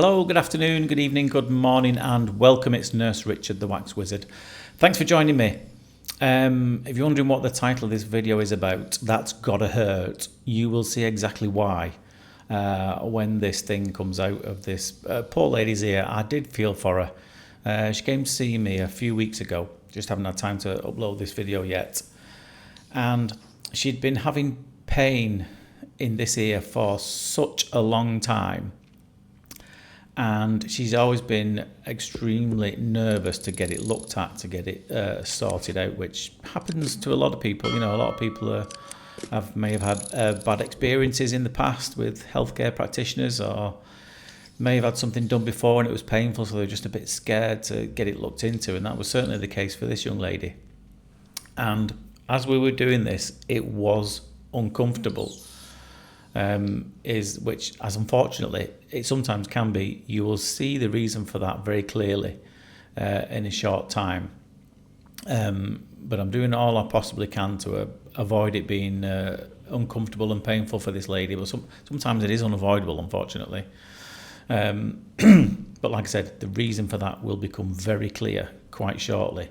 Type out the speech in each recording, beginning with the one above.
Hello, good afternoon, good evening, good morning, and welcome. It's Nurse Richard, the Wax Wizard. Thanks for joining me. If you're wondering what the title of this video is about, that's gotta hurt. You will see exactly why when this thing comes out of this poor lady's ear. I did feel for her. She came to see me a few weeks ago. Just haven't had time to upload this video yet. And she'd been having pain in this ear for such a long time. And she's always been extremely nervous to get it looked at, to get it sorted out, which happens to a lot of people. You know, a lot of people may have had bad experiences in the past with healthcare practitioners, or may have had something done before and it was painful, so they're just a bit scared to get it looked into. And that was certainly the case for this young lady. And as we were doing this, it was uncomfortable. Which, as unfortunately it sometimes can be, you will see the reason for that very clearly in a short time. But I'm doing all I possibly can to avoid it being uncomfortable and painful for this lady. But sometimes it is unavoidable, unfortunately. But like I said, the reason for that will become very clear quite shortly.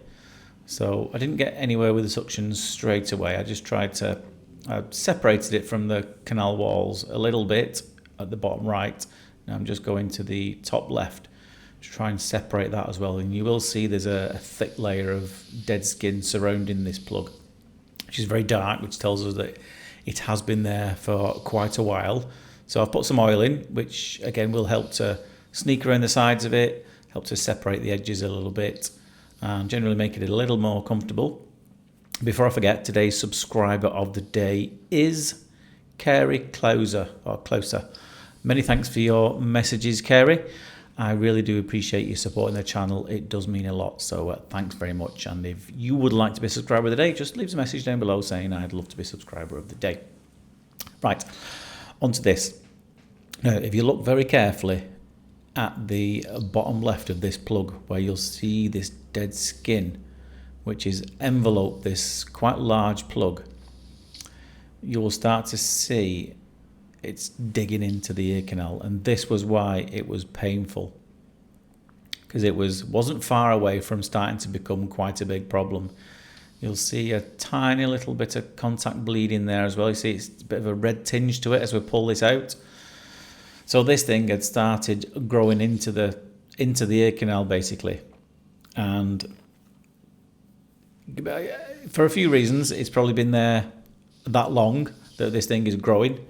So I didn't get anywhere with the suctions straight away. I just tried to I separated it from the canal walls a little bit at the bottom right. Now I'm just going to the top left to try and separate that as well. And you will see there's a thick layer of dead skin surrounding this plug, which is very dark, which tells us that it has been there for quite a while. So I've put some oil in, which again will help to sneak around the sides of it, help to separate the edges a little bit, and generally make it a little more comfortable. Before I forget, today's subscriber of the day is Carey Closer. Many thanks for your messages, Carey. I really do appreciate you supporting the channel. It does mean a lot, so thanks very much. And if you would like to be a subscriber of the day, just leave a message down below saying I'd love to be a subscriber of the day. Right, onto this. Now, if you look very carefully at the bottom left of this plug, where you'll see this dead skin, which is enveloped this quite large plug, you will start to see it's digging into the ear canal. And this was why it was painful, because it wasn't far away from starting to become quite a big problem. You'll see a tiny little bit of contact bleeding there as well. You see it's a bit of a red tinge to it as we pull this out. So this thing had started growing into the ear canal basically. And for a few reasons, it's probably been there that long that this thing is growing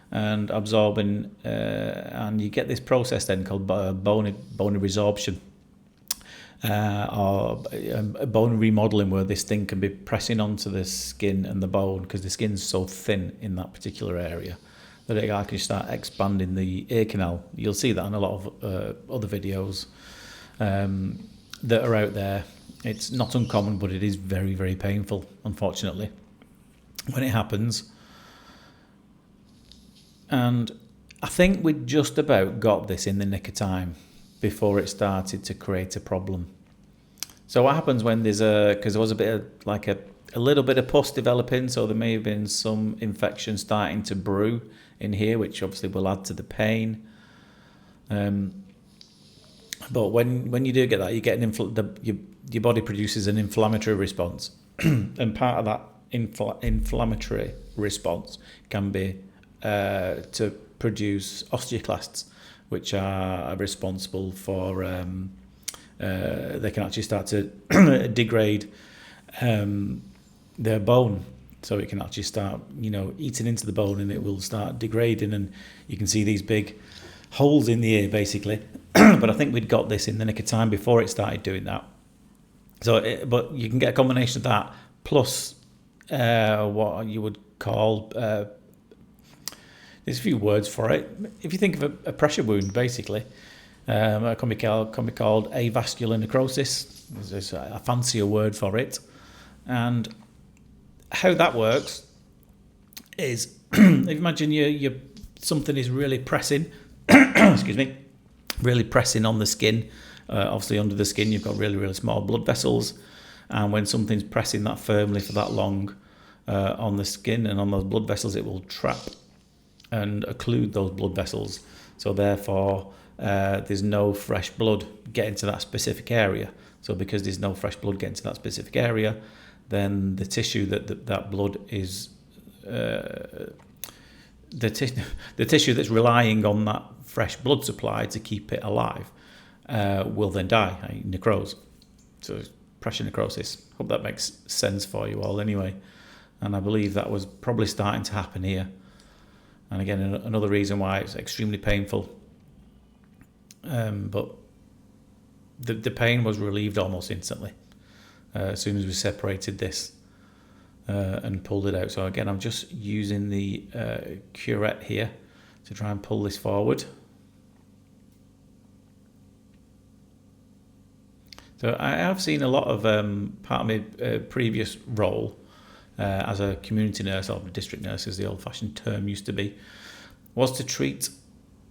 and absorbing, and you get this process then called bone resorption, or bone remodeling, where this thing can be pressing onto the skin and the bone, because the skin's so thin in that particular area that it can start expanding the ear canal. You'll see that in a lot of other videos that are out there. It's not uncommon, but it is very, very painful, unfortunately, when it happens. And I think we just about got this in the nick of time before it started to create a problem. So what happens when because there was a bit of, like a little bit of pus developing, so there may have been some infection starting to brew in here, which obviously will add to the pain. But when you do get that, you get your body produces an inflammatory response, and part of that inflammatory response can be to produce osteoclasts, which are responsible for they can actually start to degrade their bone. So it can actually start, eating into the bone, and it will start degrading, and you can see these big holes in the ear basically. But I think we'd got this in the nick of time before it started doing that. So, but you can get a combination of that plus what you would call, there's a few words for it. If you think of a pressure wound, basically, it can be called avascular necrosis. There's a fancier word for it. And how that works is, if you imagine something is really pressing, excuse me, really pressing on the skin. Obviously under the skin you've got really, really small blood vessels, and when something's pressing that firmly for that long on the skin and on those blood vessels, it will trap and occlude those blood vessels. So therefore there's no fresh blood getting to that specific area. So because there's no fresh blood getting to that specific area, then the tissue that blood is, the tissue that's relying on that fresh blood supply to keep it alive will then die, necrose. So it's pressure necrosis. Hope that makes sense for you all anyway. And I believe that was probably starting to happen here. And again, another reason why it's extremely painful. But the pain was relieved almost instantly as soon as we separated this and pulled it out. So again, I'm just using the curette here to try and pull this forward. So I have seen a lot of part of my previous role as a community nurse, or district nurse as the old-fashioned term used to be, was to treat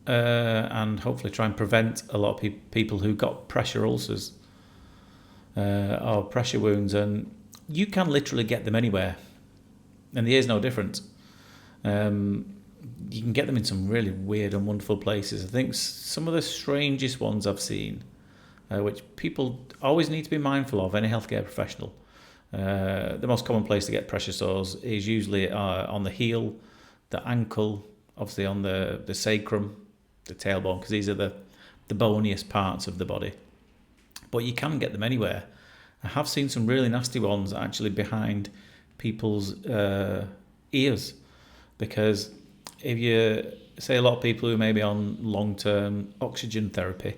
and hopefully try and prevent a lot of people who got pressure ulcers or pressure wounds, and you can literally get them anywhere, and the ear's no different. You can get them in some really weird and wonderful places. I think some of the strangest ones I've seen, which people always need to be mindful of, any healthcare professional. The most common place to get pressure sores is usually on the heel, the ankle, obviously on the sacrum, the tailbone, because these are the boniest parts of the body. But you can get them anywhere. I have seen some really nasty ones actually behind people's ears, because if you say a lot of people who may be on long-term oxygen therapy,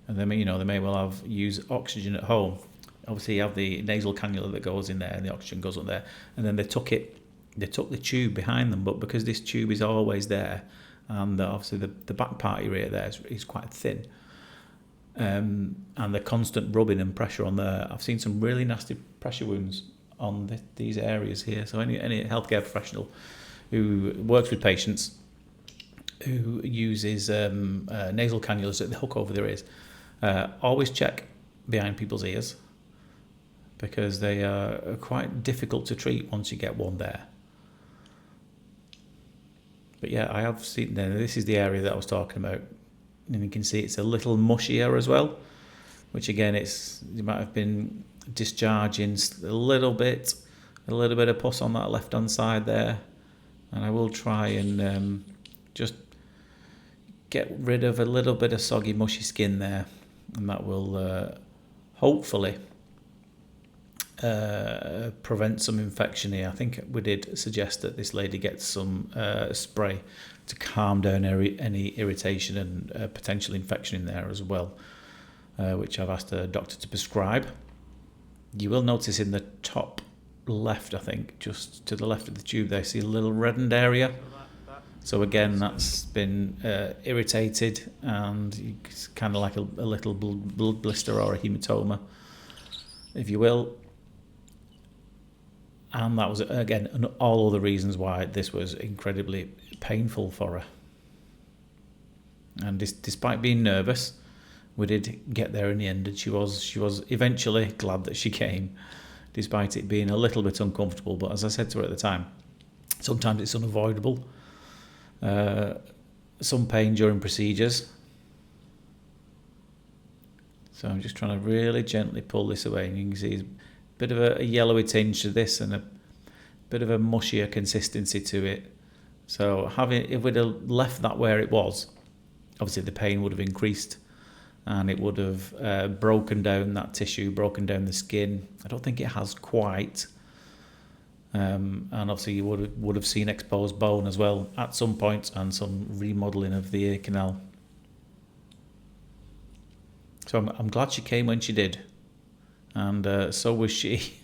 and they may well use oxygen at home. Obviously, you have the nasal cannula that goes in there, and the oxygen goes up there, and then they took the tube behind them. But because this tube is always there, and obviously the back part area there is quite thin, and the constant rubbing and pressure on there, I've seen some really nasty pressure wounds on these areas here. So any healthcare professional who works with patients who uses nasal cannulas that they hook over their ears, always check behind people's ears, because they are quite difficult to treat once you get one there. But yeah, I have seen, this is the area that I was talking about, and you can see it's a little mushier as well, which again, you might have been discharging a little bit of pus on that left hand side there, and I will try and just get rid of a little bit of soggy mushy skin there, and that will hopefully prevent some infection here. I think we did suggest that this lady gets some spray to calm down any irritation and potential infection in there as well, which I've asked a doctor to prescribe. You will notice in the top left, I think, just to the left of the tube there, see a little reddened area. So again, that's been irritated, and it's kind of like a little blood blister or a hematoma, if you will. And that was, again, all of the reasons why this was incredibly painful for her. And despite being nervous, we did get there in the end, and she was eventually glad that she came, despite it being a little bit uncomfortable. But as I said to her at the time, sometimes it's unavoidable. Some pain during procedures. So I'm just trying to really gently pull this away, and you can see a bit of a yellowy tinge to this and a bit of a mushier consistency to it. So if we'd have left that where it was, obviously the pain would have increased, and it would have broken down that tissue, broken down the skin. I don't think it has quite. And obviously you would have seen exposed bone as well at some point, and some remodelling of the ear canal. So I'm glad she came when she did, and so was she.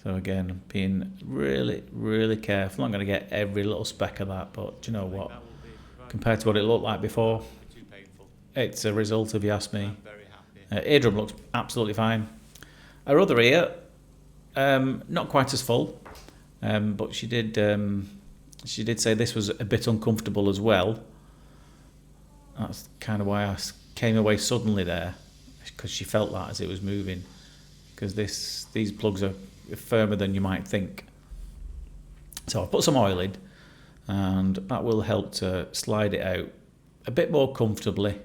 So again, being really, really careful. I'm not going to get every little speck of that, but do you know what? Compared to what it looked like before, it's a result, if you ask me. Eardrum looks absolutely fine. Her other ear, not quite as full, but she did say this was a bit uncomfortable as well. That's kind of why I came away suddenly there, because she felt that as it was moving, because these plugs are firmer than you might think. So I put some oil in, and that will help to slide it out a bit more comfortably.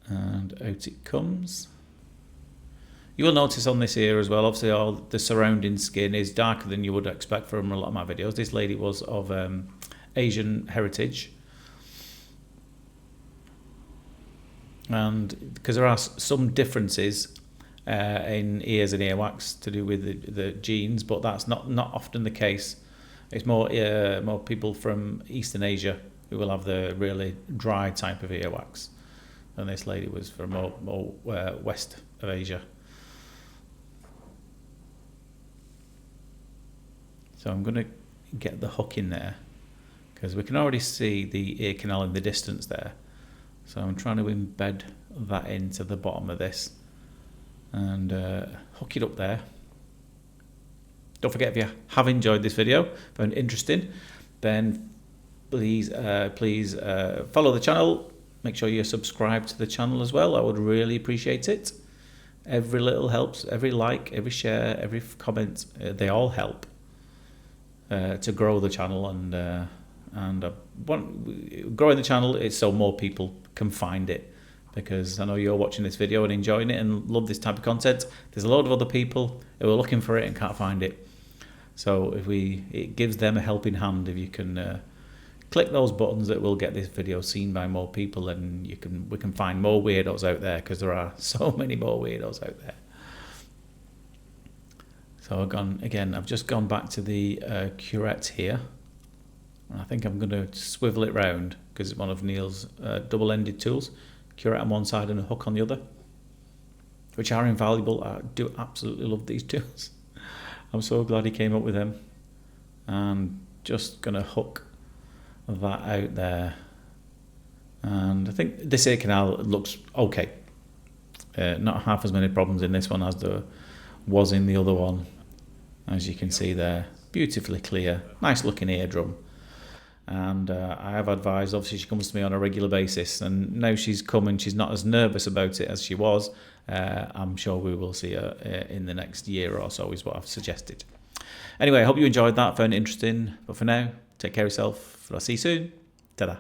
And out it comes. You will notice on this ear as well, obviously all the surrounding skin is darker than you would expect from a lot of my videos. This lady was of Asian heritage. And because there are some differences in ears and earwax to do with the genes, but that's not often the case. It's more people from Eastern Asia who will have the really dry type of earwax, and this lady was from more west of Asia. So I'm going to get the hook in there because we can already see the ear canal in the distance there. So I'm trying to embed that into the bottom of this and hook it up there. Don't forget, if you have enjoyed this video, found it interesting, then please follow the channel. Make sure you're subscribed to the channel as well. I would really appreciate it. Every little helps. Every like, every share, every comment, they all help to grow the channel. And growing the channel is so more people can find it, because I know you're watching this video and enjoying it and love this type of content. There's a lot of other people who are looking for it and can't find it. So it gives them a helping hand if you can click those buttons, that will get this video seen by more people, and we can find more weirdos out there, because there are so many more weirdos out there. So I've just gone back to the curette here. I think I'm going to swivel it round because it's one of Neil's double-ended tools. Curette on one side and a hook on the other, which are invaluable. I do absolutely love these tools. I'm so glad he came up with them. And just going to hook that out there. And I think this ear canal looks okay. Not half as many problems in this one as there was in the other one. As you can see there, beautifully clear, nice looking eardrum. And I have advised, obviously she comes to me on a regular basis, and now she's come and she's not as nervous about it as she was. I'm sure we will see her in the next year or so, is what I've suggested. Anyway, I hope you enjoyed that, found it interesting. But for now, take care of yourself. I'll see you soon. Ta-da.